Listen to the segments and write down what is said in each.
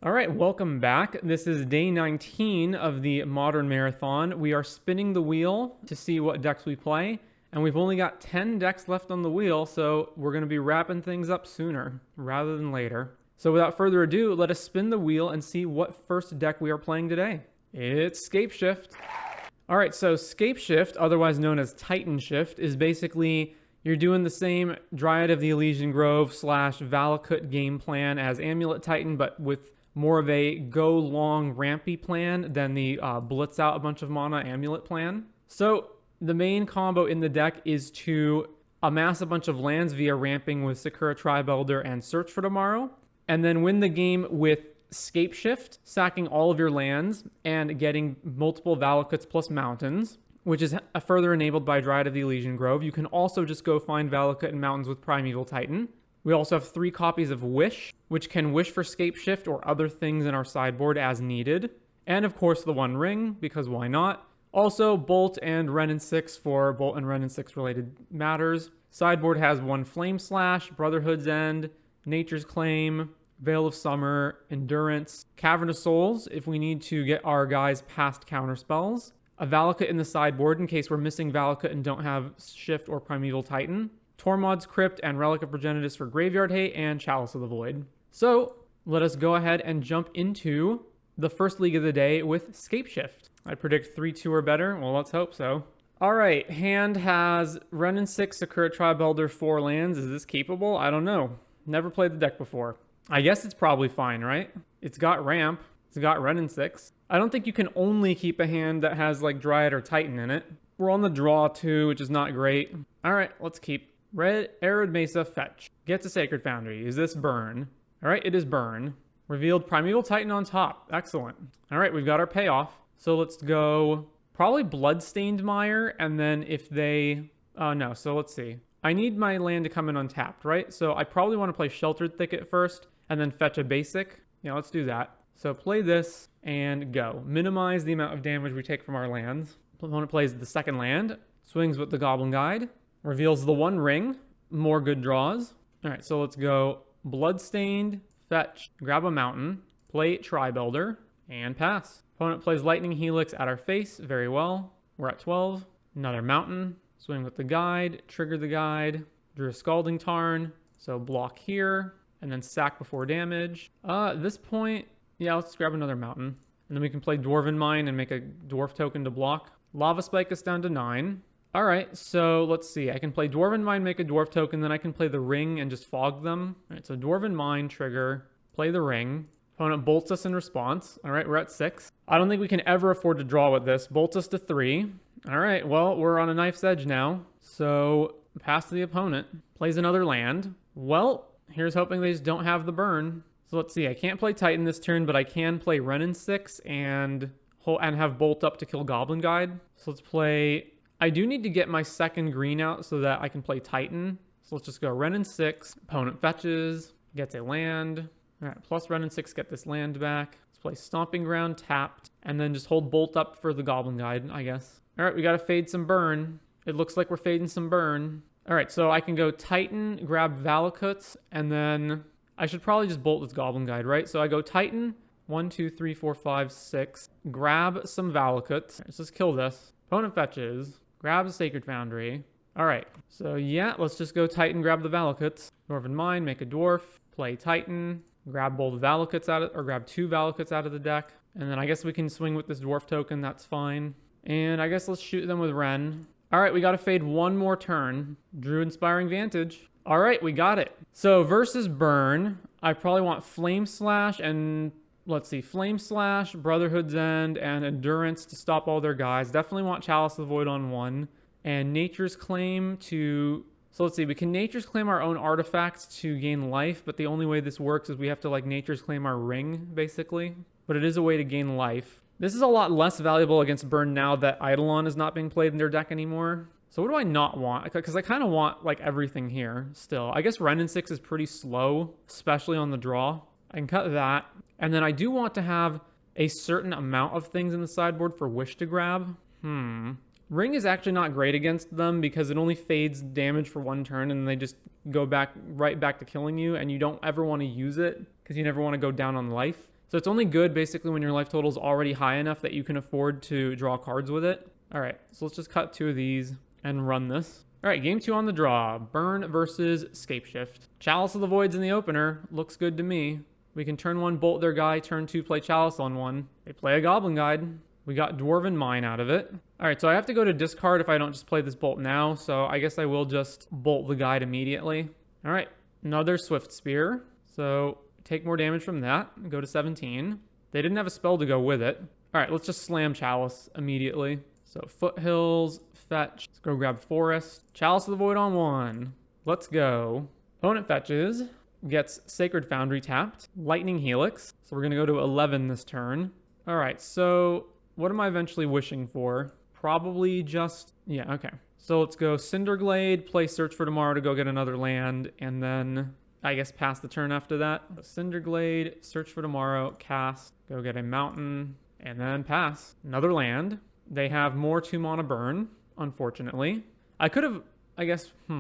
All right, welcome back. This is day 19 of the Modern Marathon. We are spinning the wheel to see what decks we play, and we've only got 10 decks left on the wheel, so we're going to be wrapping things up sooner rather than later. So without further ado, let us spin the wheel and see what first deck we are playing today. It's Scapeshift. All right, so Scapeshift, otherwise known as Titan Shift, is basically you're doing the same Dryad of the Elysian Grove / Valakut game plan as Amulet Titan, but with more of a go long rampy plan than the blitz out a bunch of mana Amulet plan. So the main combo in the deck is to amass a bunch of lands via ramping with Sakura Tribe Elder and Search for Tomorrow, and then win the game with Scapeshift, sacking all of your lands and getting multiple Valakuts plus mountains, which is further enabled by Dryad of the Elysian Grove. You can also just go find Valakut and mountains with Primeval Titan. We also have 3 copies of Wish, which can wish for Scapeshift or other things in our sideboard as needed. And of course the One Ring, because why not? Also Bolt and Wrenn and 6 for Bolt and Wrenn and 6 related matters. Sideboard has 1 Flame Slash, Brotherhood's End, Nature's Claim, Veil of Summer, Endurance, Cavern of Souls if we need to get our guys past counterspells, a Valakut in the sideboard in case we're missing Valakut and don't have Shift or Primeval Titan, Tormod's Crypt and Relic of Progenitus for Graveyard Hate, and Chalice of the Void. So let us go ahead and jump into the first league of the day with Scapeshift. I predict 3-2 or better. Well, let's hope so. All right, hand has Wrenn and 6, Sakura Tribe Elder, 4 lands. Is this capable? I don't know. Never played the deck before. I guess it's probably fine, right? It's got Ramp. It's got Wrenn and 6. I don't think you can only keep a hand that has like Dryad or Titan in it. We're on the draw too, which is not great. All right, let's keep. Red Arid Mesa Fetch. Gets a Sacred Foundry. Is this burn? All right, it is burn. Revealed Primeval Titan on top. Excellent. All right, we've got our payoff. So let's go probably Bloodstained Mire, and then if they... no, so let's see. I need my land to come in untapped, right? So I probably want to play Sheltered Thicket first, and then fetch a basic. Yeah, let's do that. So play this and go. Minimize the amount of damage we take from our lands. Opponent plays the second land. Swings with the Goblin Guide. Reveals the One Ring. More good draws. All right, so let's go Bloodstained, fetch, grab a mountain, play Tribe Elder, and pass. Opponent plays Lightning Helix at our face. Very well. We're at 12. Another mountain. Swing with the guide, trigger the guide, drew a Scalding Tarn. So block here, and then sack before damage. At this point, yeah, let's grab another mountain. And then we can play Dwarven Mine and make a dwarf token to block. Lava Spike us down to 9. All right, so let's see. I can play Dwarven Mine, make a dwarf token, then I can play the ring and just fog them. All right, so Dwarven Mine, trigger, play the ring. Opponent bolts us in response. All right, we're at 6. I don't think we can ever afford to draw with this. Bolts us to 3. All right, well, we're on a knife's edge now. So pass to the opponent. Plays another land. Well, here's hoping they just don't have the burn. So let's see. I can't play Titan this turn, but I can play Wrenn and 6 and have Bolt up to kill Goblin Guide. So let's play... I do need to get my second green out so that I can play Titan. So let's just go Wrenn and 6. Opponent fetches, gets a land. All right, plus Wrenn and 6, get this land back. Let's play Stomping Ground, tapped, and then just hold Bolt up for the Goblin Guide, I guess. All right, we got to fade some burn. It looks like we're fading some burn. All right, so I can go Titan, grab Valakuts, and then I should probably just Bolt this Goblin Guide, right? So I go Titan, 1, 2, 3, 4, 5, 6. Grab some Valakuts. Let's just kill this. Opponent fetches. Grab a Sacred Foundry. All right, so yeah, let's just go Titan, grab the Valakuts. Dwarven Mine, make a dwarf, play Titan, grab both Valakuts out of, or grab 2 Valakuts out of the deck. And then I guess we can swing with this dwarf token, that's fine. And I guess let's shoot them with Wrenn. All right, we got to fade one more turn. Drew Inspiring Vantage. All right, we got it. So versus burn, I probably want Flame Slash and... let's see, Flame Slash, Brotherhood's End, and Endurance to stop all their guys. Definitely want Chalice of the Void on 1. And Nature's Claim to... so let's see, we can Nature's Claim our own artifacts to gain life, but the only way this works is we have to like Nature's Claim our ring, basically. But it is a way to gain life. This is a lot less valuable against burn now that Eidolon is not being played in their deck anymore. So what do I not want? Because I kind of want like everything here still. I guess Wrenn and 6 is pretty slow, especially on the draw. I can cut that. And then I do want to have a certain amount of things in the sideboard for Wish to grab. Ring is actually not great against them because it only fades damage for 1 turn and they just go right back to killing you, and you don't ever want to use it because you never want to go down on life. So it's only good basically when your life total is already high enough that you can afford to draw cards with it. All right, so let's just cut 2 of these and run this. All right, game 2 on the draw. Burn versus Scapeshift. Chalice of the Void's in the opener. Looks good to me. We can turn 1, bolt their guy, turn 2, play Chalice on 1. They play a Goblin Guide. We got Dwarven Mine out of it. All right, so I have to go to discard if I don't just play this bolt now, so I guess I will just bolt the guide immediately. All right, another Swift Spear. So take more damage from that, go to 17. They didn't have a spell to go with it. All right, let's just slam Chalice immediately. So Foothills, fetch. Let's go grab Forest. Chalice of the Void on 1. Let's go. Opponent fetches, gets Sacred Foundry tapped, Lightning Helix. So we're gonna go to 11 this turn. All right, so what am I eventually wishing for? Probably just, yeah, okay. So let's go Cinderglade, play Search for Tomorrow to go get another land, and then I guess pass the turn after that. Cinderglade, Search for Tomorrow, cast, go get a mountain, and then pass. Another land. They have more 2-mana burn, unfortunately. I could have, I guess, I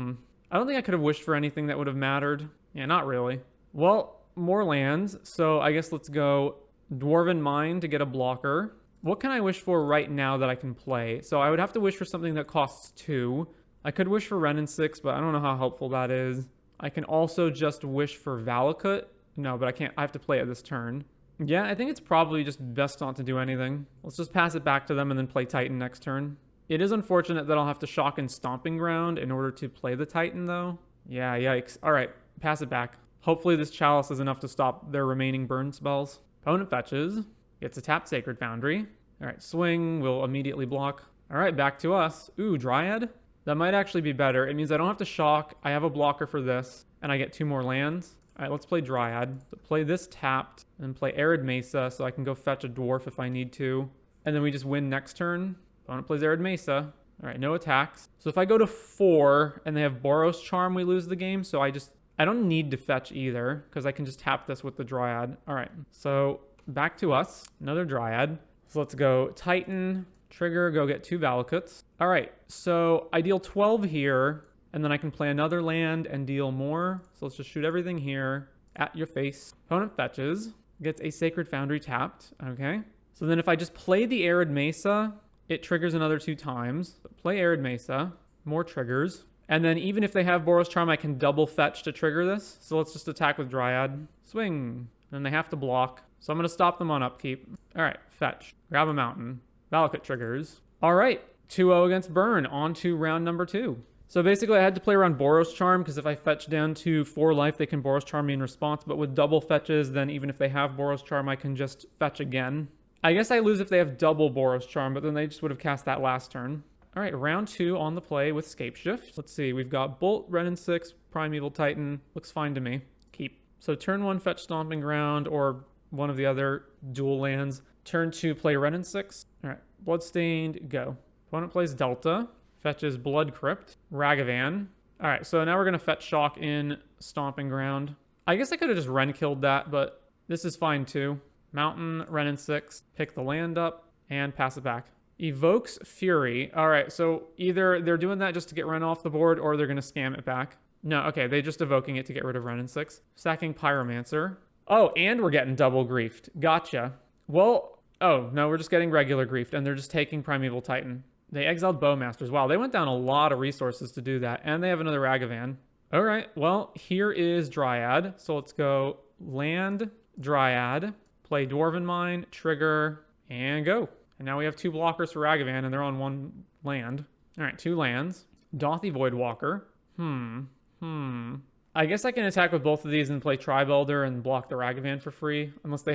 don't think I could have wished for anything that would have mattered. Yeah, not really. Well, more lands, so I guess let's go Dwarven Mine to get a blocker. What can I wish for right now that I can play? So I would have to wish for something that costs 2. I could wish for Wrenn and 6, but I don't know how helpful that is. I can also just wish for Valakut. No, but I can't. I have to play it this turn. Yeah, I think it's probably just best not to do anything. Let's just pass it back to them and then play Titan next turn. It is unfortunate that I'll have to shock and Stomping Ground in order to play the Titan, though. Yeah, yikes. All right, pass it back. Hopefully this Chalice is enough to stop their remaining burn spells. Opponent fetches. Gets a tapped Sacred Foundry. All right, swing will immediately block. All right, back to us. Ooh, Dryad? That might actually be better. It means I don't have to shock. I have a blocker for this, and I get 2 more lands. All right, let's play Dryad. So play this tapped, and play Arid Mesa so I can go fetch a Dwarf if I need to. And then we just win next turn. Opponent plays Arid Mesa. All right, no attacks. So if I go to 4 and they have Boros Charm, we lose the game. So I don't need to fetch either because I can just tap this with the Dryad. All right, so back to us. Another Dryad. So let's go Titan, trigger, go get 2 Valakuts. All right, so I deal 12 here, and then I can play another land and deal more. So let's just shoot everything here at your face. Opponent fetches, gets a Sacred Foundry tapped. Okay, so then if I just play the Arid Mesa, it triggers another 2 times. So play Arid Mesa, more triggers. And then even if they have Boros Charm, I can double fetch to trigger this. So let's just attack with Dryad. Swing. Then they have to block. So I'm going to stop them on upkeep. All right, fetch. Grab a mountain. Valakut triggers. All right, 2-0 against Burn. On to round number 2. So basically I had to play around Boros Charm because if I fetch down to 4 life, they can Boros Charm me in response. But with double fetches, then even if they have Boros Charm, I can just fetch again. I guess I lose if they have double Boros Charm, but then they just would have cast that last turn. All right, round 2 on the play with Scapeshift. Let's see, we've got Bolt, Wrenn and 6, Primeval Titan. Looks fine to me. Keep. So turn 1, fetch Stomping Ground, or one of the other dual lands. Turn 2, play Wrenn and 6. All right, Bloodstained, go. Opponent plays Delta, fetches Blood Crypt, Ragavan. All right, so now we're going to fetch Shock in Stomping Ground. I guess I could have just Wrenn killed that, but this is fine too. Mountain, Wrenn and 6, pick the land up, and pass it back. Evokes Fury. All right, so either they're doing that just to get Wrenn off the board, or they're going to scam it back. No, okay, they're just evoking it to get rid of Wrenn and 6. Sacking Pyromancer. Oh, and we're getting double griefed. Gotcha. Well, oh, no, we're just getting regular griefed, and they're just taking Primeval Titan. They exiled Bowmasters. Wow, they went down a lot of resources to do that, and they have another Ragavan. All right, well, here is Dryad. So let's go land, Dryad, play Dwarven Mine, trigger, and go. And now we have 2 blockers for Ragavan, and they're on 1 land. All right, 2 lands. Dothy Voidwalker. I guess I can attack with both of these and play Tribe Elder and block the Ragavan for free, unless they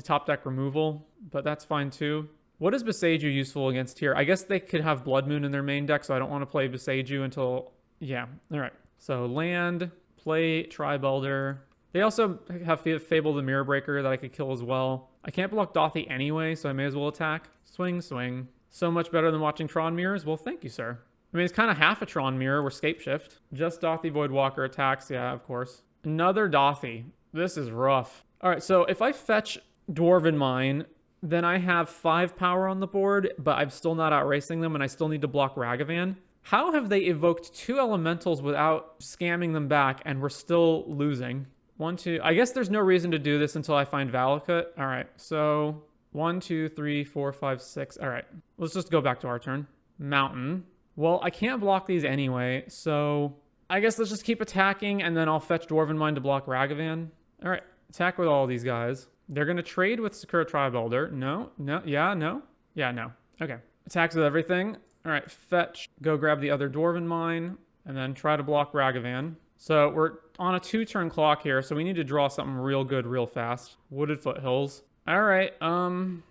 top deck removal, but that's fine too. What is Beseiju useful against here? I guess they could have Blood Moon in their main deck, so I don't want to play Beseiju until... Yeah, all right. So land, play Tribe Elder. They also have Fable the Mirror Breaker that I could kill as well. I can't block Dothy anyway, so I may as well attack. Swing, swing. So much better than watching Tron Mirrors? Well, thank you, sir. I mean, it's kind of half a Tron Mirror. We're Scapeshift. Just Dothy Voidwalker attacks. Yeah, of course. Another Dothy. This is rough. All right, so if I fetch Dwarven Mine, then I have 5 power on the board, but I'm still not outracing them, and I still need to block Ragavan. How have they evoked 2 elementals without scamming them back, and we're still losing? 1, 2. I guess there's no reason to do this until I find Valakut. All right, so 1, 2, 3, 4, 5, 6. All right, let's just go back to our turn. Mountain. Well, I can't block these anyway, so I guess let's just keep attacking, and then I'll fetch Dwarven Mine to block Ragavan. All right, attack with all these guys. They're going to trade with Sakura Tribe Elder. No, no, yeah, no. Yeah, no. Okay. Attacks with everything. All right, fetch. Go grab the other Dwarven Mine, and then try to block Ragavan. So we're on a 2-turn clock here, so we need to draw something real good real fast. Wooded Foothills. All right, 1,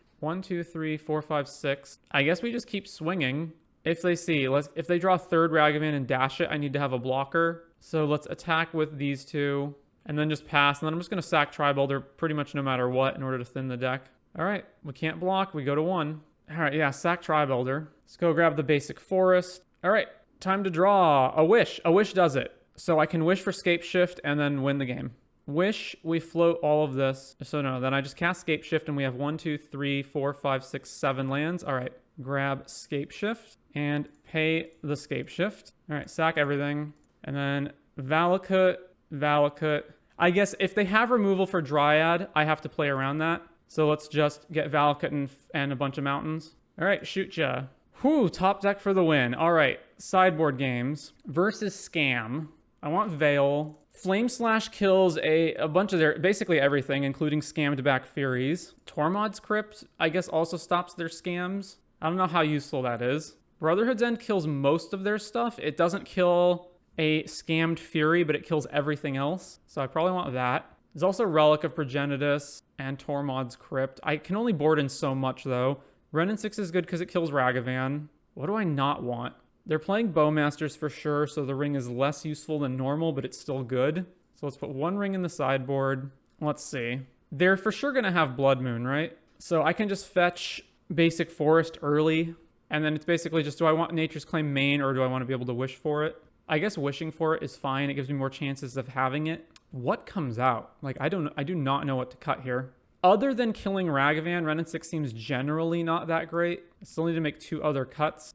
2, 3, 4, 5, 6. I guess we just keep swinging. If they see, if they draw third Ragavan and dash it, I need to have a blocker. So let's attack with these two and then just pass. And then I'm just going to sack Tribe Elder pretty much no matter what in order to thin the deck. All right, we can't block. We go to 1. All right, yeah, sack Tribe Elder. Let's go grab the basic forest. All right, time to draw a wish. A wish does it. So I can wish for Scapeshift and then win the game. Wish, we float all of this. So no, then I just cast Scapeshift and we have 1, 2, 3, 4, 5, 6, 7 lands. All right, grab Scapeshift and pay the Scapeshift. All right, sack everything. And then Valakut, Valakut. I guess if they have removal for Dryad, I have to play around that. So let's just get Valakut and a bunch of mountains. All right, shoot ya. Whew, top deck for the win. All right, sideboard games versus Scam. I want Veil. Flame Slash kills a bunch of their, basically everything, including scammed back Furies. Tormod's Crypt, I guess, also stops their scams. I don't know how useful that is. Brotherhood's End kills most of their stuff. It doesn't kill a scammed Fury, but it kills everything else. So I probably want that. There's also Relic of Progenitus and Tormod's Crypt. I can only board in so much, though. Renin 6 is good because it kills Ragavan. What do I not want? They're playing Bowmasters for sure, so the ring is less useful than normal, but it's still good. So let's put 1 ring in the sideboard. Let's see. They're for sure going to have Blood Moon, right? So I can just fetch Basic Forest early, and then it's basically just, do I want Nature's Claim main, or do I want to be able to wish for it? I guess wishing for it is fine. It gives me more chances of having it. What comes out? Like, I do not know what to cut here. Other than killing Ragavan, Renin 6 seems generally not that great. I still need to make 2 other cuts.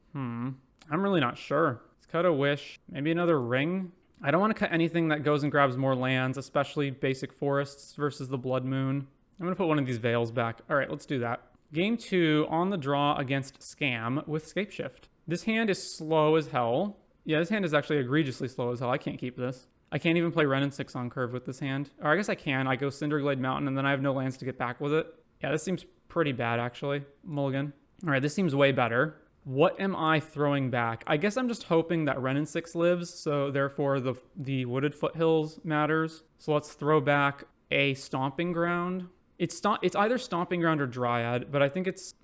I'm really not sure. Let's cut a wish. Maybe another ring. I don't want to cut anything that goes and grabs more lands, especially basic forests versus the Blood Moon. I'm going to put one of these Veils back. All right, let's do that. Game 2 on the draw against Scam with Scapeshift. This hand is slow as hell. Yeah, this hand is actually egregiously slow as hell. I can't keep this. I can't even play Renin 6 on curve with this hand. Or I guess I can. I go Cinderglade Mountain, and then I have no lands to get back with it. Yeah, this seems pretty bad, actually. Mulligan. All right, this seems way better. What am I throwing back? I guess I'm just hoping that Renin 6 lives, so therefore the Wooded Foothills matters. So let's throw back a Stomping Ground. It's either Stomping Ground or Dryad, but I think it's...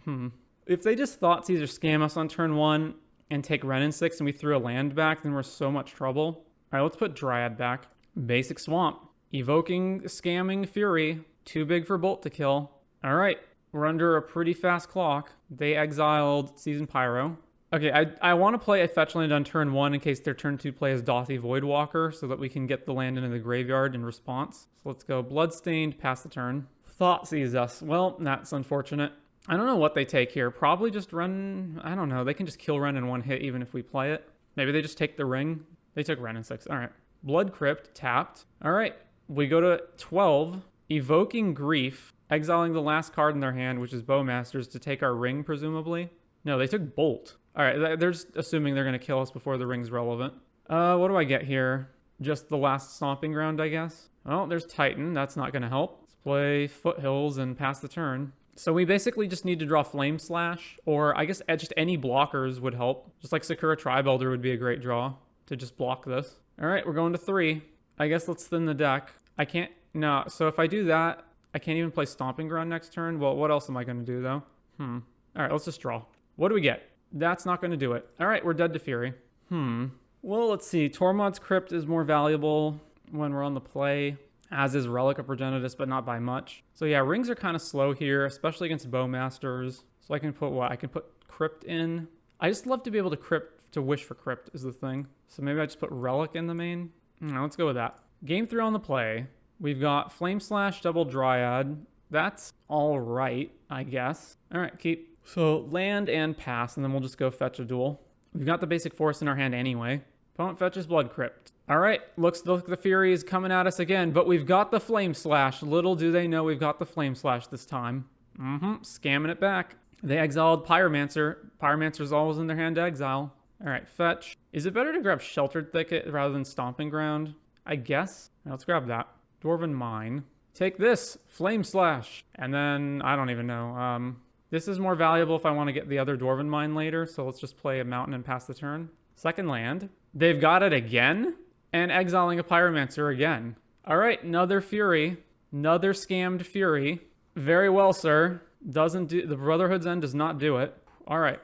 If they just Thoughtseize or Scam us on turn 1 and take Renin 6 and we threw a land back, then we're so much trouble. All right, let's put Dryad back. Basic Swamp. Evoking Scamming Fury. Too big for Bolt to kill. All right, we're under a pretty fast clock. They exiled Season Pyro. Okay, I want to play a fetch land on turn 1 in case their turn 2 play is Dothy Voidwalker so that we can get the land into the graveyard in response. So let's go Bloodstained, pass the turn. Thoughtseize us. Well, that's unfortunate. I don't know what they take here. Probably just run... I don't know. They can just kill Ren in one hit even if we play it. Maybe they just take the ring. They took Renin 6. All right. Blood Crypt, tapped. All right. We go to 12. Evoking Grief. Exiling the last card in their hand, which is Bowmasters, to take our ring, presumably. No, they took Bolt. All right. They're just assuming they're going to kill us before the ring's relevant. What do I get here? Just the last Stomping Ground, I guess. Well, there's Titan. That's not going to help. Let's play Foothills and pass the turn. So we basically just need to draw Flame Slash, or I guess just any blockers would help. Just like Sakura Tribe Elder would be a great draw to just block this. All right, we're going to 3. I guess let's thin the deck. I can't, no, so if I do that, I can't even play Stomping Ground next turn. Well, what else am I going to do, though? All right, let's just draw. What do we get? That's not going to do it. All right, we're dead to Fury. Well, let's see. Tormod's Crypt is more valuable when we're on the play, as is Relic of Progenitus, but not by much. So yeah, rings are kind of slow here, especially against Bowmasters. So I can put what? I can put Crypt in. I just love to be able to wish for Crypt is the thing. So maybe I just put Relic in the main. Let's go with that. Game 3 on the play. We've got Flame Slash, double Dryad. That's all right, I guess. All right, keep. So land and pass, and then we'll just go fetch a duel. We've got the basic forest in our hand anyway. Opponent fetches Blood Crypt. All right, looks like the Fury is coming at us again, but we've got the Flame Slash. Little do they know we've got the Flame Slash this time. Scamming it back. They exiled Pyromancer. Pyromancer's always in their hand to exile. All right, fetch. Is it better to grab Sheltered Thicket rather than Stomping Ground? I guess. Let's grab that. Dwarven Mine. Take this, Flame Slash. And then, I don't even know. This is more valuable if I want to get the other Dwarven Mine later, so let's just play a mountain and pass the turn. Second land. They've got it again? And exiling a Pyromancer again. All right, another Fury. Another scammed Fury. Very well, sir. Doesn't do... The Brotherhood's End does not do it. All right,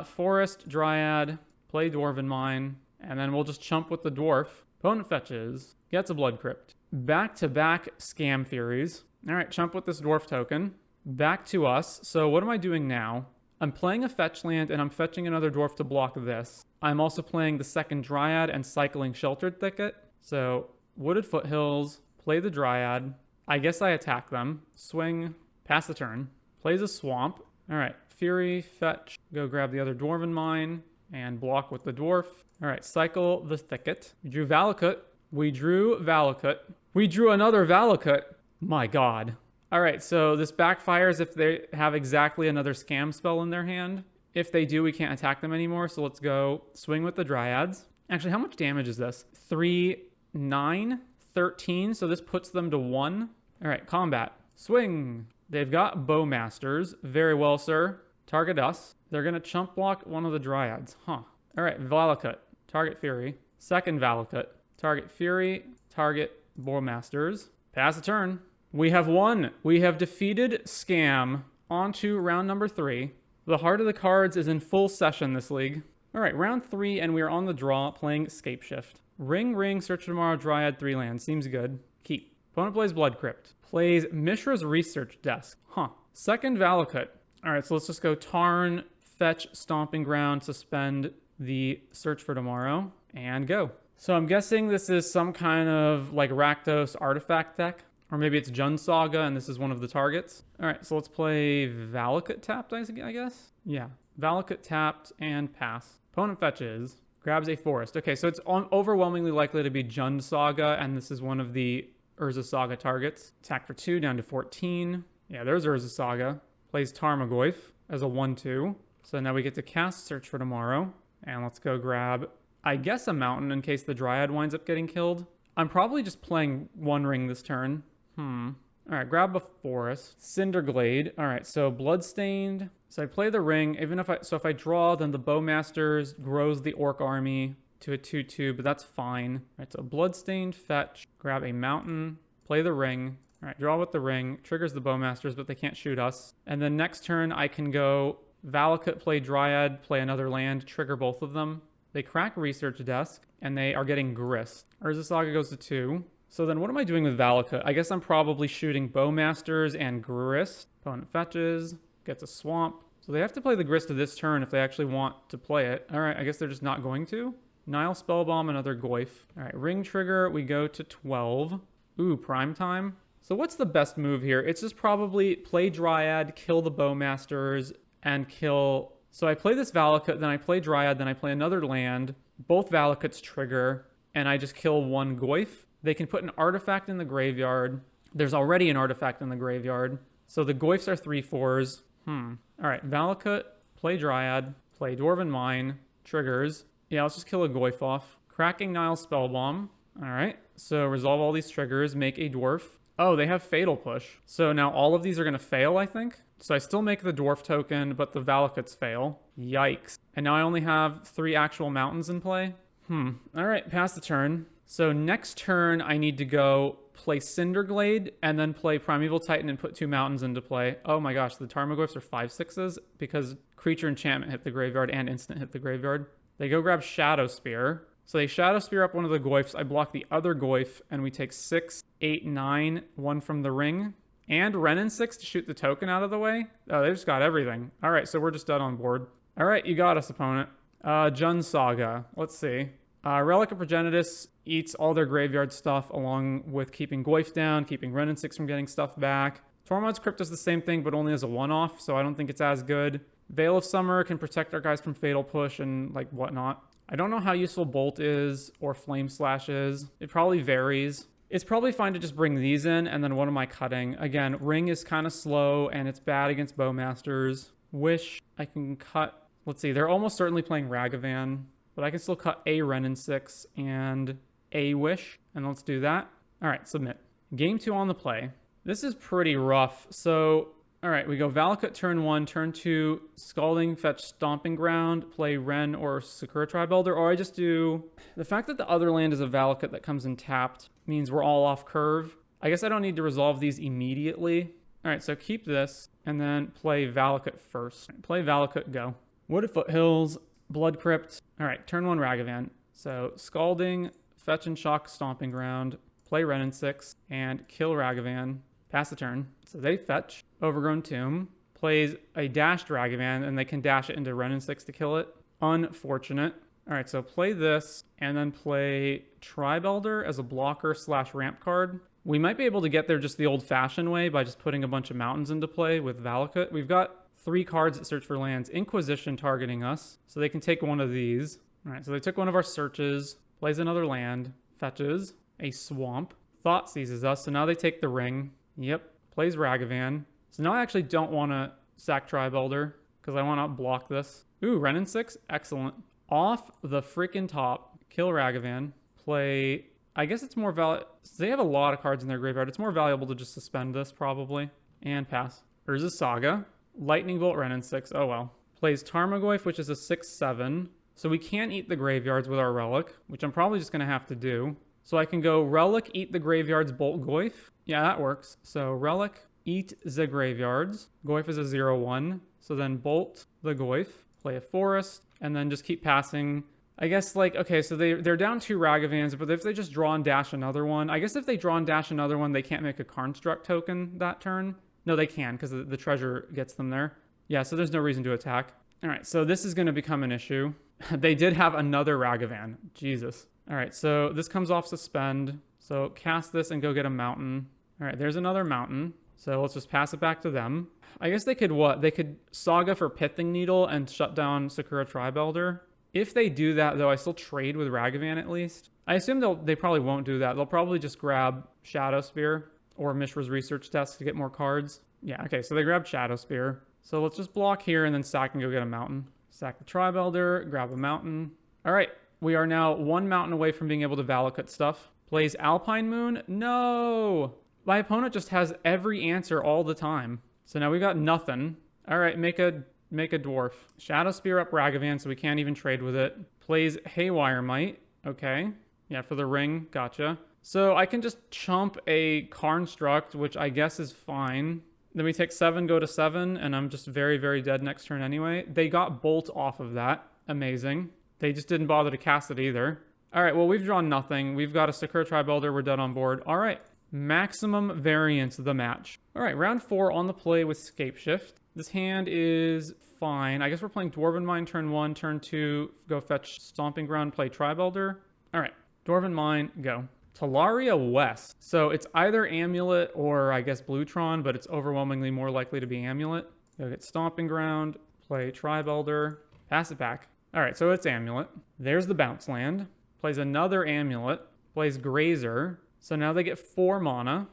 Forest, Dryad, play Dwarven Mine, and then we'll just chump with the Dwarf. Opponent fetches, gets a Blood Crypt. Back-to-back Scam Furies. All right, chump with this Dwarf token. Back to us. So what am I doing now? I'm playing a fetch land, and I'm fetching another Dwarf to block this. I'm also playing the second Dryad and cycling Sheltered Thicket. So, Wooded Foothills, play the Dryad. I guess I attack them. Swing, pass the turn. Plays a Swamp. All right, Fury, fetch, go grab the other Dwarven Mine, and block with the Dwarf. All right, cycle the Thicket. We drew Valakut. We drew Valakut. We drew another Valakut. My god. All right, so this backfires if they have exactly another scam spell in their hand. If they do, we can't attack them anymore, so let's go swing with the Dryads. Actually, how much damage is this? 3, 9, 13, so this puts them to 1. All right, combat. Swing. They've got Bowmasters. Very well, sir. Target us. They're going to chump block one of the Dryads. Huh. All right, Valakut. Target Fury. Second Valakut. Target Fury. Target Bowmasters. Pass the turn. We have won. We have defeated Scam. On to round number 3. The heart of the cards is in full session this league. All right, round 3, and we are on the draw playing Scapeshift. Ring, Search for Tomorrow, Dryad, 3 lands. Seems good. Keep. Opponent plays Blood Crypt. Plays Mishra's Research Desk. Huh. Second Valakut. All right, so let's just go Tarn, fetch, Stomping Ground, suspend the Search for Tomorrow, and go. So I'm guessing this is some kind of like Rakdos artifact deck. Or maybe it's Jund Saga, and this is one of the targets. All right, so let's play Valakut tapped, I guess? Yeah, Valakut tapped and pass. Opponent fetches, grabs a forest. Okay, so it's overwhelmingly likely to be Jund Saga, and this is one of the Urza Saga targets. Attack for 2, down to 14. Yeah, there's Urza Saga. Plays Tarmogoyf as a 1-2. So now we get to cast Search for Tomorrow. And let's go grab, I guess, a mountain in case the Dryad winds up getting killed. I'm probably just playing One Ring this turn. All right, grab a forest. Cinderglade. All right, so Bloodstained. So I play the ring. If I draw, then the Bowmasters grows the Orc army to a 2-2, but that's fine. All right, so Bloodstained, fetch, grab a mountain, play the ring. All right, draw with the ring, triggers the Bowmasters, but they can't shoot us. And then next turn, I can go Valakut, play Dryad, play another land, trigger both of them. They crack Research Desk, and they are getting Grist. Urza Saga goes to 2. So then what am I doing with Valakut? I guess I'm probably shooting Bowmasters and Grist. Opponent fetches, gets a Swamp. So they have to play the Grist to this turn if they actually want to play it. All right, I guess they're just not going to. Nile Spellbomb, another Goyf. All right, ring trigger, we go to 12. Ooh, prime time. So what's the best move here? It's just probably play Dryad, kill the Bowmasters, and kill... So I play this Valakut, then I play Dryad, then I play another land. Both Valakuts trigger, and I just kill one Goyf. They can put an artifact in the graveyard. There's already an artifact in the graveyard. So the Goyfs are 3/4s. All right, Valakut, play Dryad, play Dwarven Mine, triggers. Yeah, let's just kill a Goyf off. Cracking Nile Spellbomb. All right, so resolve all these triggers, make a Dwarf. Oh, they have Fatal Push. So now all of these are going to fail, I think. So I still make the Dwarf token, but the Valakuts fail. Yikes. And now I only have 3 actual mountains in play. All right, pass the turn. So next turn, I need to go play Cinderglade and then play Primeval Titan and put 2 mountains into play. Oh my gosh, the Tarmogoyfs are 5/6s because creature enchantment hit the graveyard and instant hit the graveyard. They go grab Shadow Spear. So they Shadow Spear up one of the Goyfs. I block the other Goyf, and we take 6, 8, 9, 1 from the ring. And Renin 6 to shoot the token out of the way. Oh, they just got everything. All right, so we're just dead on board. All right, you got us, opponent. Jund Saga. Let's see. Relic of Progenitus eats all their graveyard stuff along with keeping Goyf down, keeping Renin 6 from getting stuff back. Tormod's Crypt does the same thing, but only as a one-off, so I don't think it's as good. Veil of Summer can protect our guys from Fatal Push and like whatnot. I don't know how useful Bolt is or Flame Slash is. It probably varies. It's probably fine to just bring these in, and then what am I cutting? Again, Ring is kind of slow, and it's bad against Bowmasters. Wish I can cut... Let's see, they're almost certainly playing Ragavan, but I can still cut a Renin 6 and a Wish, and let's do that. All right, submit. Game 2 on the play. This is pretty rough. So, all right, we go Valakut turn 1, turn 2, Scalding, fetch Stomping Ground, play Ren or Sakura Tribe Elder, or I just do... The fact that the other land is a Valakut that comes in tapped means we're all off curve. I guess I don't need to resolve these immediately. All right, so keep this, and then play Valakut first. Play Valakut, go. Wooded Foothills, Blood Crypt. All right, turn 1 Ragavan. So Scalding, fetch and shock Stomping Ground, play Renin 6, and kill Ragavan. Pass the turn. So they fetch. Overgrown Tomb. Plays a dashed Ragavan, and they can dash it into Renin 6 to kill it. Unfortunate. All right, so play this, and then play Tribe Elder as a blocker / ramp card. We might be able to get there just the old-fashioned way by just putting a bunch of mountains into play with Valakut. We've got 3 cards that search for lands. Inquisition targeting us, so they can take one of these. All right, so they took one of our searches, plays another land, fetches a swamp. Thought seizes us, so now they take the ring. Yep, plays Ragavan. So now I actually don't want to sack Tribe Elder because I want to block this. Ooh, Renin 6, excellent. Off the freaking top, kill Ragavan, play... I guess it's more valuable... They have a lot of cards in their graveyard. It's more valuable to just suspend this, probably. And pass. Urza Saga. Lightning Bolt, Renin 6. Oh, well. Plays Tarmogoyf, which is a 6/7. So we can't eat the graveyards with our Relic, which I'm probably just going to have to do. So I can go Relic, eat the graveyards, Bolt Goyf. Yeah, that works. So Relic, eat the graveyards. Goyf is a 0/1. So then Bolt the Goyf. Play a Forest. And then just keep passing. I guess, like, okay, so they're down 2 Ragavans, but if they just draw and dash another one, I guess if they draw and dash another one, they can't make a Construct token that turn. No, they can, because the treasure gets them there. Yeah, so there's no reason to attack. All right, so this is going to become an issue. They did have another Ragavan. Jesus. All right, so this comes off Suspend. So cast this and go get a mountain. All right, there's another mountain. So let's just pass it back to them. I guess they could what? They could Saga for Pithing Needle and shut down Sakura Tribe Elder. If they do that, though, I still trade with Ragavan at least. I assume they probably won't do that. They'll probably just grab Shadow Spear or Mishra's Research Desk to get more cards. Yeah, okay, so they grabbed Shadow Spear. So let's just block here and then sack and go get a mountain. Sack the Tribe Elder, grab a mountain. All right, we are now 1 mountain away from being able to Valakut stuff. Plays Alpine Moon? No! My opponent just has every answer all the time. So now we got nothing. All right, make a dwarf. Shadow Spear up Ragavan, so we can't even trade with it. Plays Haywire Might. Okay. Yeah, for the ring. Gotcha. So I can just chump a Construct, which I guess is fine. Then we take 7, go to 7, and I'm just very, very dead next turn anyway. They got Bolt off of that. Amazing. They just didn't bother to cast it either. All right, well, we've drawn nothing. We've got a Sakura Tribe Elder. We're dead on board. All right. Maximum variance of the match. All right, round 4 on the play with Scapeshift. This hand is fine. I guess we're playing Dwarven Mine turn 1, turn 2, go fetch Stomping Ground, play Tribe Elder. All right, Dwarven Mine, go. Talaria West. So it's either Amulet or I guess Bluetron, but it's overwhelmingly more likely to be Amulet. Go get Stomping Ground, play Tribe Elder, pass it back. All right, so it's Amulet. There's the bounce land. Plays another Amulet, plays Grazer. So now they get 4 mana.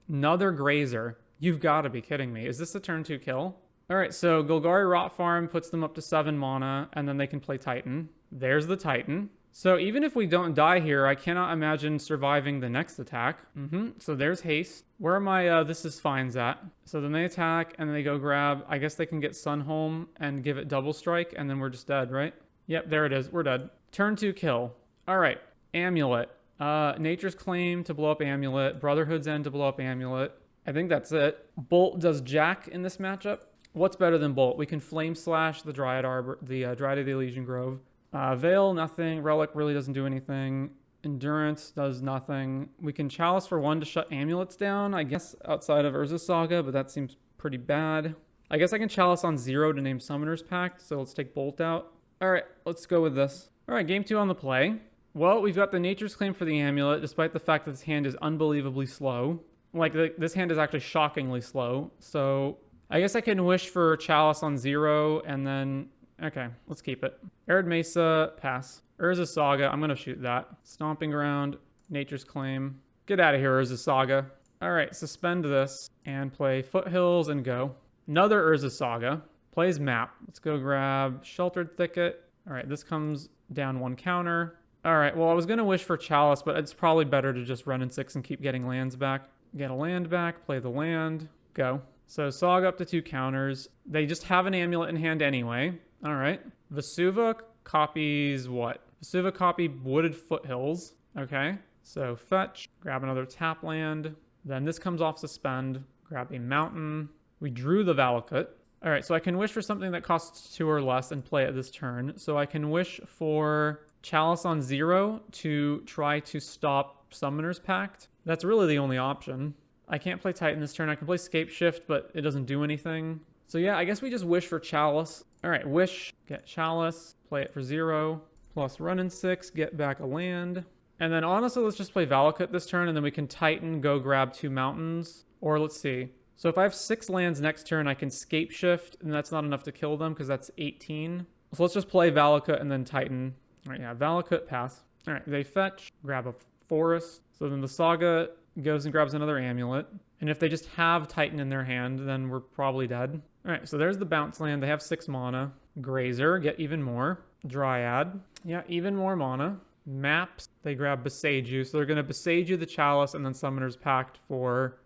Another Grazer. You've got to be kidding me. Is this a turn 2 kill? All right, so Golgari Rot Farm puts them up to 7 mana, and then they can play Titan. There's the Titan. So even if we don't die here, I cannot imagine surviving the next attack. So there's Haste. Where are my This Is Fines at? So then they attack, and then they go grab... I guess they can get Sunholm and give it Double Strike, and then we're just dead, right? Yep, there it is. We're dead. Turn 2 kill. All right, Amulet. Nature's Claim to blow up Amulet. Brotherhood's End to blow up Amulet. I think that's it. Bolt does Jack in this matchup. What's better than Bolt? We can Flame Slash the Dryad Arbor, the Dryad of the Elysian Grove. Veil, nothing. Relic really doesn't do anything. Endurance does nothing. We can Chalice for 1 to shut Amulets down, I guess, outside of Urza Saga, but that seems pretty bad. I guess I can Chalice on 0 to name Summoner's Pact, so let's take Bolt out. All right, let's go with this. All right, game 2 on the play. Well, we've got the Nature's Claim for the Amulet, despite the fact that this hand is unbelievably slow. Like, this hand is actually shockingly slow, so I guess I can wish for Chalice on 0 and then Okay, let's keep it. Arid Mesa, pass. Urza Saga, I'm going to shoot that. Stomping Ground, Nature's Claim. Get out of here, Urza Saga. All right, suspend this and play Foothills and go. Another Urza Saga. Plays map. Let's go grab Sheltered Thicket. All right, this comes down 1 counter. All right, well, I was going to wish for Chalice, but it's probably better to just run in 6 and keep getting lands back. Get a land back, play the land, go. So Saga up to 2 counters. They just have an Amulet in hand anyway. All right. Vesuva copies what? Vesuva copy Wooded Foothills. Okay. So fetch, grab another tap land. Then this comes off suspend, grab a mountain. We drew the Valakut. All right, so I can wish for something that costs 2 or less and play it this turn. So I can wish for Chalice on 0 to try to stop Summoner's Pact. That's really the only option. I can't play Titan this turn. I can play Scapeshift, but it doesn't do anything. So yeah, I guess we just wish for Chalice. All right, wish, get Chalice, play it for 0, plus run in 6, get back a land. And then honestly, let's just play Valakut this turn, and then we can Titan, go grab 2 mountains. Or let's see. So if I have 6 lands next turn, I can Scapeshift, and that's not enough to kill them because that's 18. So let's just play Valakut and then Titan. All right, yeah, Valakut, pass. All right, they fetch, grab a forest. So then the Saga goes and grabs another Amulet. And if they just have Titan in their hand, then we're probably dead. All right, so there's the bounce land. They have 6 mana. Grazer, get even more. Dryad, yeah, even more mana. Maps, they grab Beseiju. So they're going to Beseiju the Chalice and then Summoner's Pact for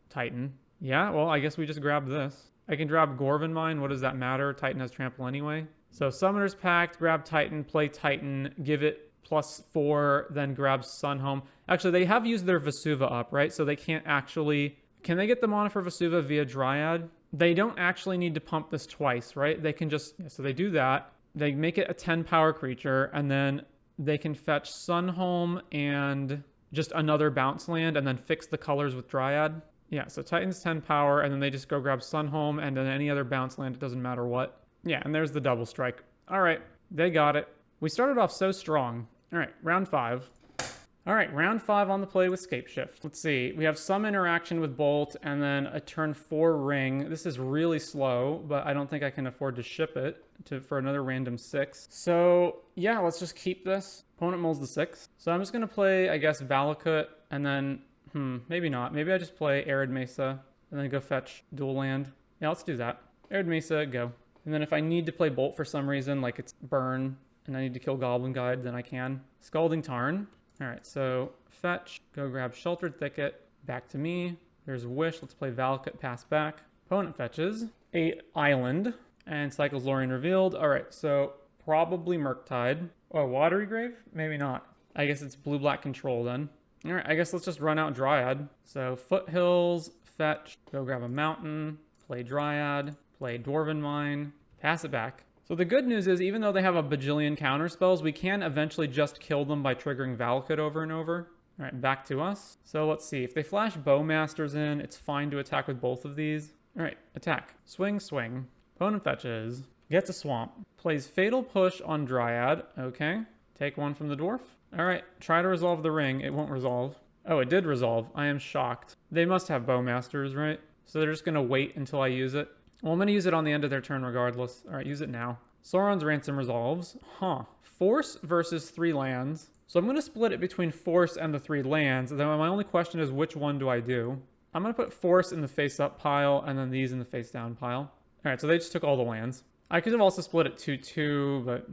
Titan. Yeah, well, I guess we just grab this. I can grab Gorvan Mine. What does that matter? Titan has trample anyway. So Summoner's Pact, grab Titan, play Titan, give it +4, then grab Sunhome. Actually, they have used their Vesuva up, right? So they can't actually... Can they get the mana for Vesuva via Dryad? They don't actually need to pump this twice, right? They can just... So they do that. They make it a 10 power creature, and then they can fetch Sunhome and just another bounce land, and then fix the colors with Dryad. Yeah, so Titan's 10 power, and then they just go grab Sunhome, and then any other bounce land, it doesn't matter what. Yeah, and there's the double strike. All right, they got it. We started off so strong. All right, round 5. All right, round 5 on the play with Scapeshift. Let's see. We have some interaction with Bolt, and then a turn 4 ring. This is really slow, but I don't think I can afford to ship it for another random 6. So, yeah, let's just keep this. Opponent mulls the 6. So I'm just going to play, I guess, Valakut, and then... maybe not. Maybe I just play Arid Mesa and then go fetch dual land. Yeah, let's do that. Arid Mesa, go. And then if I need to play Bolt for some reason, like it's burn, and I need to kill Goblin Guide, then I can. Scalding Tarn. All right, so fetch, go grab Sheltered Thicket, back to me. There's Wish, let's play Valakut, pass back. Opponent fetches a Island, and cycles Lorien Revealed. All right, so probably Murktide. Oh, Watery Grave? Maybe not. I guess it's blue-black control then. All right, I guess let's just run out Dryad. So Foothills, fetch, go grab a mountain, play Dryad, play Dwarven Mine, pass it back. So the good news is even though they have a bajillion counter spells, we can eventually just kill them by triggering Valakut over and over. All right, back to us. So let's see. If they flash Bowmasters in, it's fine to attack with both of these. All right, attack. Swing, swing. Opponent fetches. Gets a Swamp. Plays Fatal Push on Dryad. Okay. Take 1 from the Dwarf. All right, try to resolve the ring. It won't resolve. Oh, it did resolve. I am shocked. They must have Bowmasters, right? So they're just going to wait until I use it. Well, I'm going to use it on the end of their turn regardless. All right, use it now. Sauron's Ransom resolves. Huh. Force versus 3 lands. So I'm going to split it between Force and the 3 lands. Though my only question is which one do I do? I'm going to put Force in the face-up pile and then these in the face-down pile. All right, so they just took all the lands. I could have also split it 2-2, but...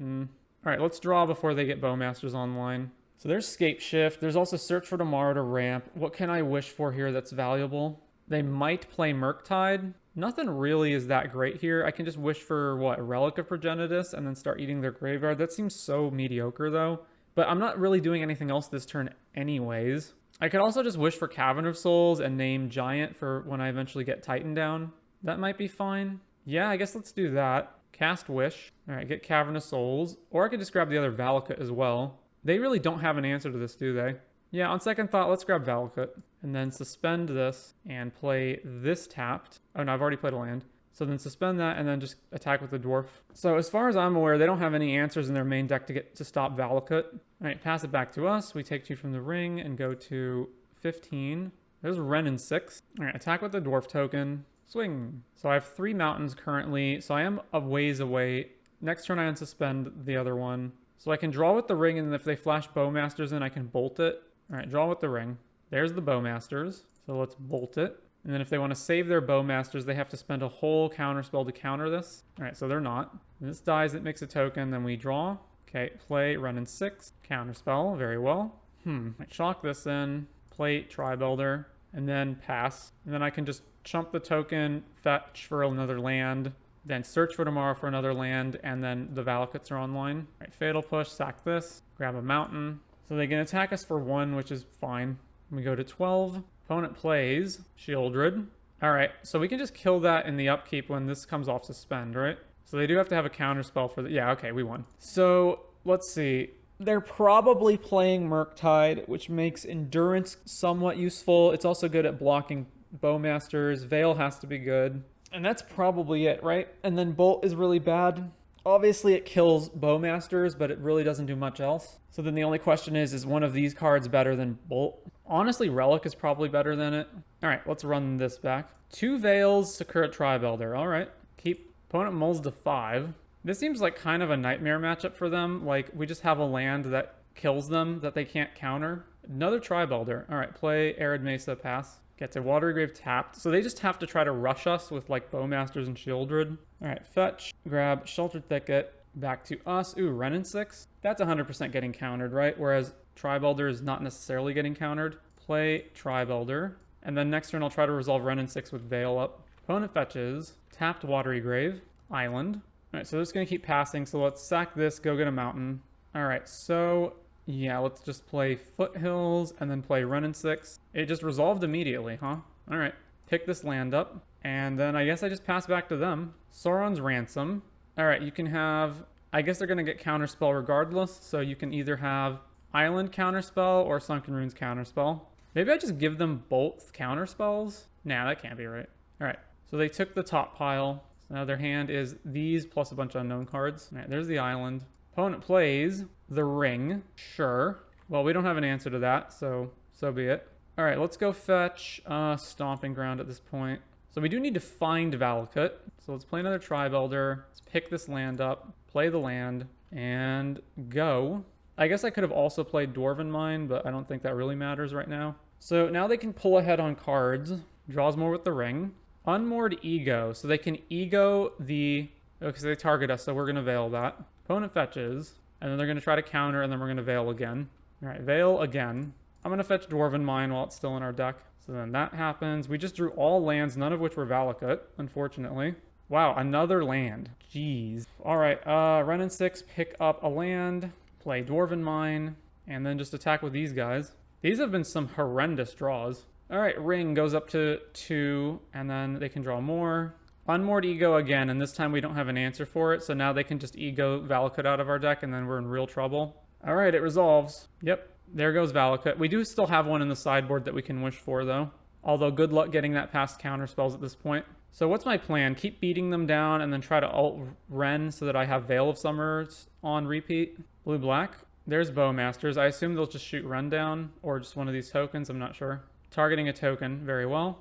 All right, let's draw before they get Bowmasters online. So there's Scapeshift. There's also Search for Tomorrow to ramp. What can I wish for here that's valuable? They might play Murktide. Nothing really is that great here. I can just wish for, what, a Relic of Progenitus and then start eating their graveyard. That seems so mediocre, though. But I'm not really doing anything else this turn anyways. I could also just wish for Cavern of Souls and name Giant for when I eventually get Titan down. That might be fine. Yeah, I guess let's do that. Cast Wish. All right, get Cavern of Souls. Or I could just grab the other Valakut as well. They really don't have an answer to this, do they? Yeah, on second thought, let's grab Valakut. And then suspend this and play this tapped. Oh, no, I've already played a land. So then suspend that and then just attack with the Dwarf. So as far as I'm aware, they don't have any answers in their main deck to stop Valakut. All right, pass it back to us. We take 2 from the ring and go to 15. There's Ren in 6. All right, attack with the Dwarf token. Swing. So I have 3 mountains currently, so I am a ways away. Next turn I unsuspend the other one. So I can draw with the ring, and if they flash Bowmasters in, I can bolt it. All right, draw with the ring. There's the Bowmasters. So let's bolt it. And then if they want to save their Bowmasters, they have to spend a whole counter spell to counter this. All right, so they're not. When this dies, it makes a token, then we draw. Okay, play, run in 6. Counter spell, very well. I chalk this in, play Tri-Builder, and then pass. And then I can just chump the token, fetch for another land, then search for tomorrow for another land, and then the Valakuts are online. All right, Fatal Push, sack this, grab a mountain. So they can attack us for 1, which is fine. We go to 12. Opponent plays Shieldred. All right, so we can just kill that in the upkeep when this comes off suspend, right? So they do have to have a counter spell for the... Yeah, okay, we won. So let's see. They're probably playing Murktide, which makes Endurance somewhat useful. It's also good at blocking Bowmasters. Veil has to be good. And that's probably it, right? And then Bolt is really bad. Obviously, it kills Bowmasters, but it really doesn't do much else. So then the only question is one of these cards better than Bolt? Honestly, Relic is probably better than it. All right, let's run this back. 2 Veils, Sakura Tri-Builder. All right, keep. Opponent mulls to 5. This seems like kind of a nightmare matchup for them. Like, we just have a land that kills them that they can't counter. Another Tri-Builder. All right, play Arid Mesa, pass. Gets a Watery Grave tapped. So they just have to try to rush us with, like, Bowmasters and Shieldred. All right, fetch, grab Sheltered Thicket, back to us. Ooh, Wrenn and 6. That's 100% getting countered, right? Whereas Tri-Builder is not necessarily getting countered. Play Tri-Builder. And then next turn I'll try to resolve Wrenn and 6 with Veil up. Opponent fetches, tapped Watery Grave, Island. All right, so they're just going to keep passing, so let's sack this, go get a mountain. All right, so yeah, let's just play Foothills and then play Wrenn and 6. It just resolved immediately, huh? All right, pick this land up, and then I guess I just pass back to them. Sauron's Ransom. All right, you can have... I guess they're going to get Counterspell regardless, so you can either have Island Counterspell or Sunken Runes Counterspell. Maybe I just give them both Counterspells? Nah, that can't be right. All right, so they took the top pile. So now their hand is these plus a bunch of unknown cards. All right, there's the island. Opponent plays the ring. Sure. Well, we don't have an answer to that, so be it. All right, let's go fetch Stomping Ground at this point. So we do need to find Valakut. So let's play another Tri-Builder. Let's pick this land up, play the land, and go. I guess I could have also played Dwarven Mine, but I don't think that really matters right now. So now they can pull ahead on cards. Draws more with the ring. Unmoored Ego. So they can ego the... Okay, so they target us, so we're going to Veil that. Opponent fetches, and then they're going to try to counter, and then we're going to Veil again. All right, Veil again. I'm going to fetch Dwarven Mine while it's still in our deck. So then that happens. We just drew all lands, none of which were Valakut, unfortunately. Wow, another land. Jeez. All right, Wrenn and 6, pick up a land, play Dwarven Mine, and then just attack with these guys. These have been some horrendous draws. All right, Ring goes up to 2, and then they can draw more. Unmoored Ego again, and this time we don't have an answer for it, so now they can just ego Valakut out of our deck, and then we're in real trouble. All right, it resolves. Yep, there goes Valakut. We do still have one in the sideboard that we can wish for, though. Although, good luck getting that past counter spells at this point. So what's my plan? Keep beating them down, and then try to ult Wrenn so that I have Veil of Summers on repeat. Blue-black. There's Bowmasters. I assume they'll just shoot Wrenn down, or just one of these tokens, I'm not sure. Targeting a token, very well.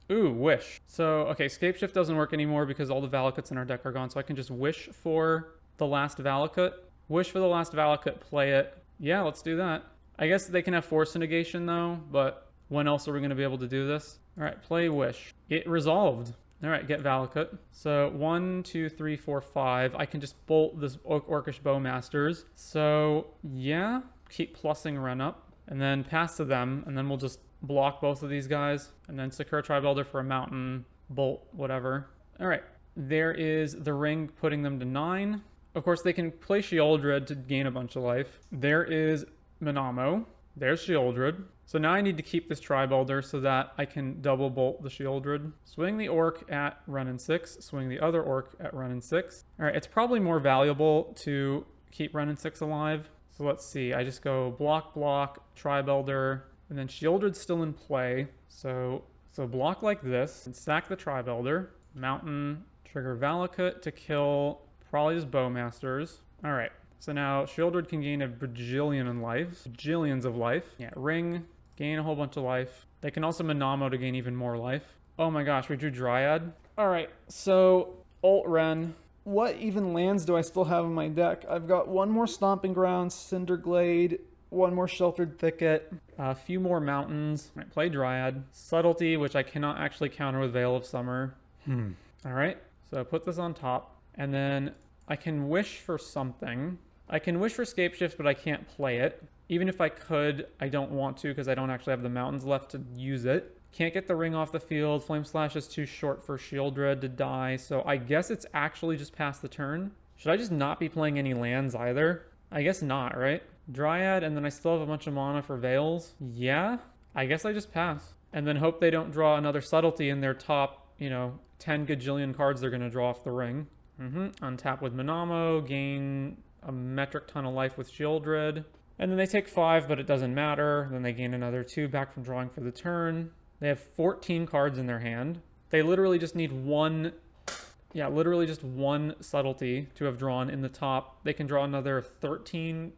Ooh, Wish. So, okay, Scapeshift doesn't work anymore because all the Valakuts in our deck are gone, so I can just wish for the last Valakut. Wish for the last Valakut, play it. Yeah, let's do that. I guess they can have Force Negation, though, but when else are we going to be able to do this? All right, play Wish. It resolved. All right, get Valakut. So 1, 2, 3, 4, 5. I can just bolt this Orcish Bowmasters. So, yeah, keep plussing Wrenn up, and then pass to them, and then we'll just block both of these guys, and then Sakura Tri-Builder for a mountain, bolt, whatever. All right, there is the ring putting them to 9. Of course, they can play Shieldred to gain a bunch of life. There is Minamo. There's Shieldred. So now I need to keep this Tri-Builder so that I can double bolt the Shieldred. Swing the Orc at Wrenn and 6. Swing the other Orc at Wrenn and 6. All right, it's probably more valuable to keep Wrenn and 6 alive. So let's see. I just go block, block, Tri-Builder, and then Shieldred's still in play. So block like this, and sack the Tri-Builder. Mountain, trigger Valakut to kill probably just Bowmasters. All right, so now Shieldred can gain a bajillion in life. Bajillions of life. Yeah, ring, gain a whole bunch of life. They can also Minamo to gain even more life. Oh my gosh, we drew Dryad. All right, so ult Wrenn, what even lands do I still have in my deck? I've got one more Stomping Grounds, Cinderglade, one more Sheltered Thicket, a few more mountains. All right, play Dryad. Subtlety, which I cannot actually counter with Veil of Summer. All right, so put this on top. And then I can wish for something. I can wish for Scapeshift, but I can't play it. Even if I could, I don't want to because I don't actually have the mountains left to use it. Can't get the ring off the field. Flame Slash is too short for Shieldred to die, so I guess it's actually just past the turn. Should I just not be playing any lands either? I guess not, right? Dryad, and then I still have a bunch of mana for Veils. Yeah, I guess I just pass. And then hope they don't draw another Subtlety in their top, 10 gajillion cards they're going to draw off the ring. Untap with Minamo, gain a metric ton of life with Shieldred. And then they take 5, but it doesn't matter. Then they gain another 2 back from drawing for the turn. They have 14 cards in their hand. They literally just need one, literally just one Subtlety to have drawn in the top. They can draw another 13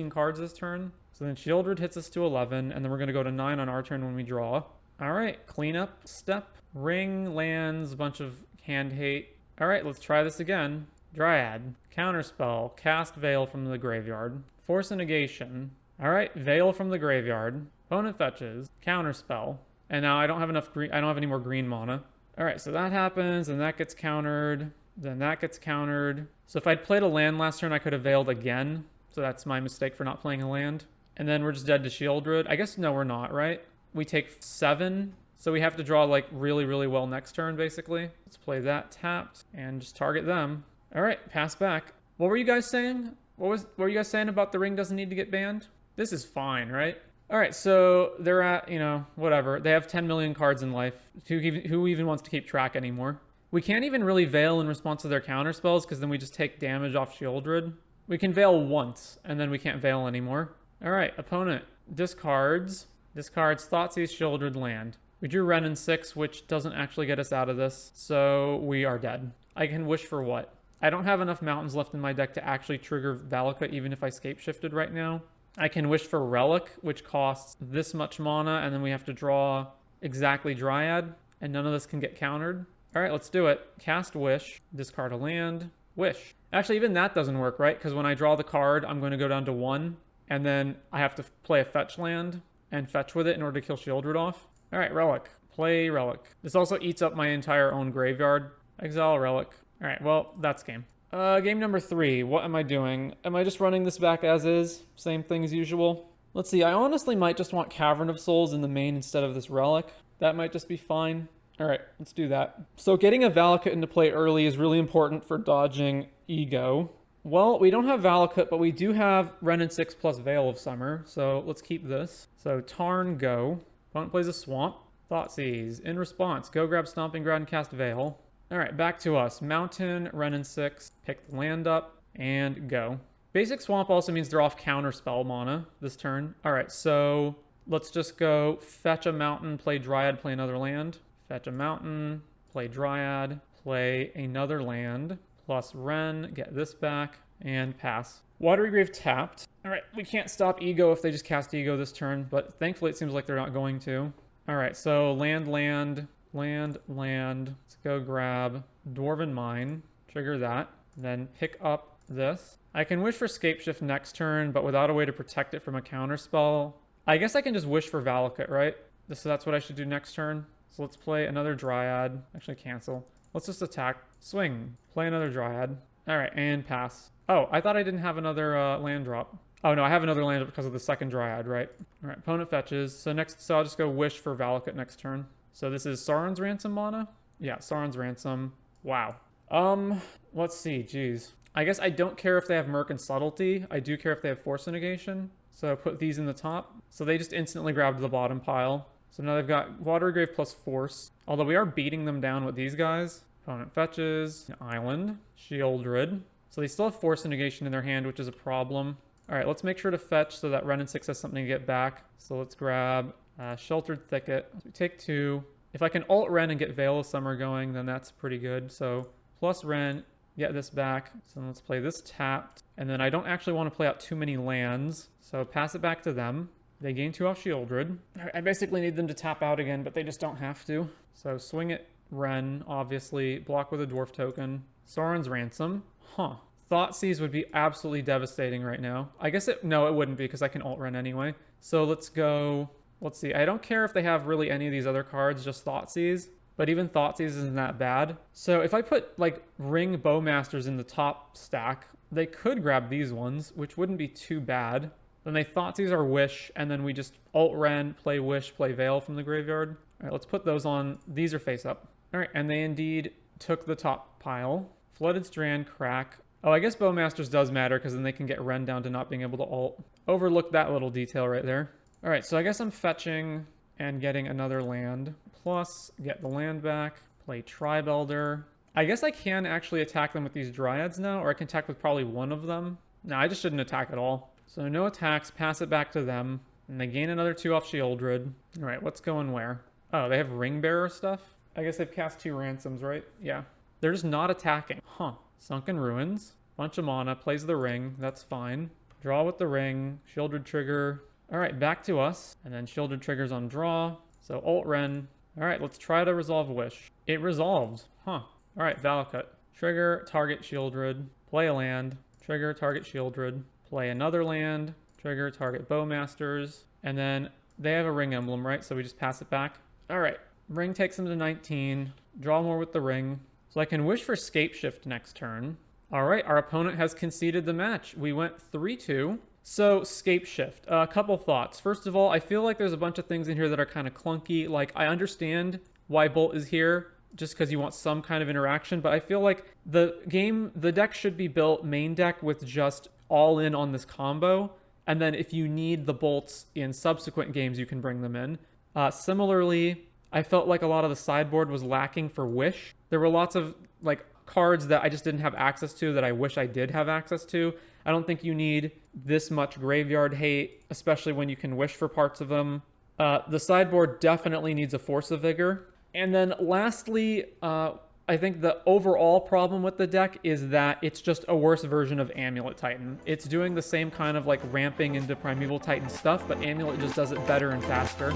cards this turn. So then Shieldred hits us to 11, and then we're going to go to 9 on our turn when we draw. All right, cleanup step, ring, lands, a bunch of hand hate. All right, let's try this again. Dryad, counterspell, cast Veil from the graveyard, force a negation. All right, Veil from the graveyard. Opponent fetches, counterspell, and now I don't have enough green. I don't have any more green mana. All right, so that happens, and that gets countered. Then that gets countered. So if I'd played a land last turn, I could have veiled again. So that's my mistake for not playing a land. And then we're just dead to Shieldred. I guess no, we're not, right? We take 7, so we have to draw like really, really well next turn, basically. Let's play that tapped and just target them. All right, pass back. What were you guys saying? What were you guys saying about the ring doesn't need to get banned? This is fine, right? All right, so they're at, whatever. They have 10 million cards in life. Who even wants to keep track anymore? We can't even really veil in response to their counter spells because then we just take damage off Shieldred. We can veil once, and then we can't veil anymore. All right, opponent discards Thoughtseize Shieldred land. We drew Wrenn and 6, which doesn't actually get us out of this, so we are dead. I can wish for what? I don't have enough mountains left in my deck to actually trigger Valakut even if I Scapeshifted right now. I can wish for Relic, which costs this much mana, and then we have to draw exactly Dryad, and none of this can get countered. All right, let's do it. Cast Wish, discard a land, wish. Actually, even that doesn't work, right? Because when I draw the card, I'm going to go down to 1, and then I have to play a fetch land and fetch with it in order to kill Shieldred off. All right, Relic. Play Relic. This also eats up my entire own graveyard. Exile Relic. All right, well, that's game. Game number 3. What am I doing? Am I just running this back as is? Same thing as usual? Let's see. I honestly might just want Cavern of Souls in the main instead of this Relic. That might just be fine. All right, let's do that. So getting a Valakut into play early is really important for dodging Ego. Well, we don't have Valakut, but we do have Wrenn and 6 plus Veil of Summer, so let's keep this. So Tarn, go. Opponent plays a Swamp. Thoughtseize. In response, go grab Stomping Ground and cast Veil. All right, back to us. Mountain, Wrenn and 6, pick the land up, and go. Basic Swamp also means they're off counterspell mana this turn. All right, so let's just go fetch a mountain, play Dryad, play another land. Fetch a mountain, play Dryad, play another land, plus Wrenn, get this back, and pass. Watery Grave tapped. All right, we can't stop Ego if they just cast Ego this turn, but thankfully it seems like they're not going to. All right, so land. Let's go grab Dwarven Mine, trigger that, then pick up this. I can wish for Scapeshift next turn, but without a way to protect it from a counterspell. I guess I can just wish for Valakut, right? So that's what I should do next turn. So let's play another Dryad. Actually, cancel. Let's just attack. Swing. Play another Dryad. All right, and pass. Oh, I thought I didn't have another land drop. Oh, no, I have another land drop because of the second Dryad, right? All right, opponent fetches. So I'll just go wish for Valakut next turn. So this is Sauron's Ransom mana? Yeah, Sauron's Ransom. Wow. Let's see. Jeez. I guess I don't care if they have Merc and Subtlety. I do care if they have Force Negation. So put these in the top. So they just instantly grabbed the bottom pile. So now they've got Watery Grave plus Force. Although we are beating them down with these guys. Opponent fetches. Island. Shieldred. So they still have Force Negation in their hand, which is a problem. All right, let's make sure to fetch so that Wrenn and 6 has something to get back. So let's grab Sheltered Thicket. So we take 2. If I can ult Wrenn and get Veil of Summer going, then that's pretty good. So plus Wrenn, get this back. So let's play this tapped. And then I don't actually want to play out too many lands. So pass it back to them. They gain 2 off Shieldred. I basically need them to tap out again, but they just don't have to. So swing it Ren, obviously. Block with a dwarf token. Sauron's Ransom. Huh. Thoughtseize would be absolutely devastating right now. I guess no, it wouldn't be because I can alt Ren anyway. So let's go. Let's see. I don't care if they have really any of these other cards, just Thoughtseize. But even Thoughtseize isn't that bad. So if I put like Ring Bowmasters in the top stack, they could grab these ones, which wouldn't be too bad. Then they Thoughtseize our Wish, and then we just alt Ren, play Wish, play Veil from the graveyard. All right, let's put those on. These are face up. All right, and they indeed took the top pile. Flooded Strand, crack. Oh, I guess Bowmasters does matter because then they can get Ren down to not being able to alt. Overlook that little detail right there. All right, so I guess I'm fetching and getting another land. Plus, get the land back. Play Tribe Elder. I guess I can actually attack them with these Dryads now, or I can attack with probably one of them. No, I just shouldn't attack at all. So no attacks, pass it back to them. And they gain another 2 off Shieldred. All right, what's going where? Oh, they have Ring Bearer stuff? I guess they've cast 2 ransoms, right? Yeah. They're just not attacking. Huh. Sunken Ruins. Bunch of mana. Plays the ring. That's fine. Draw with the ring. Shieldred trigger. All right, back to us. And then Shieldred triggers on draw. So alt Ren. All right, let's try to resolve Wish. It resolved. Huh. All right, Valakut. Trigger, target Shieldred. Play a land. Trigger, target Shieldred. Play another land. Trigger, target Bowmasters. And then they have a ring emblem, right? So we just pass it back. All right. Ring takes them to 19. Draw more with the ring. So I can wish for Scapeshift next turn. All right, our opponent has conceded the match. We went 3-2. So Scapeshift, a couple thoughts. First of all, I feel like there's a bunch of things in here that are kind of clunky. Like, I understand why Bolt is here, just because you want some kind of interaction, but I feel like the deck should be built main deck with just all in on this combo, and then if you need the bolts in subsequent games, you can bring them in. Similarly, I felt like a lot of the sideboard was lacking for Wish. There were lots of like cards that I just didn't have access to that I wish I did have access to. I don't think you need this much graveyard hate, especially when you can wish for parts of them. The sideboard definitely needs a Force of Vigor. And then lastly, I think the overall problem with the deck is that it's just a worse version of Amulet Titan. It's doing the same kind of like ramping into Primeval Titan stuff, but Amulet just does it better and faster.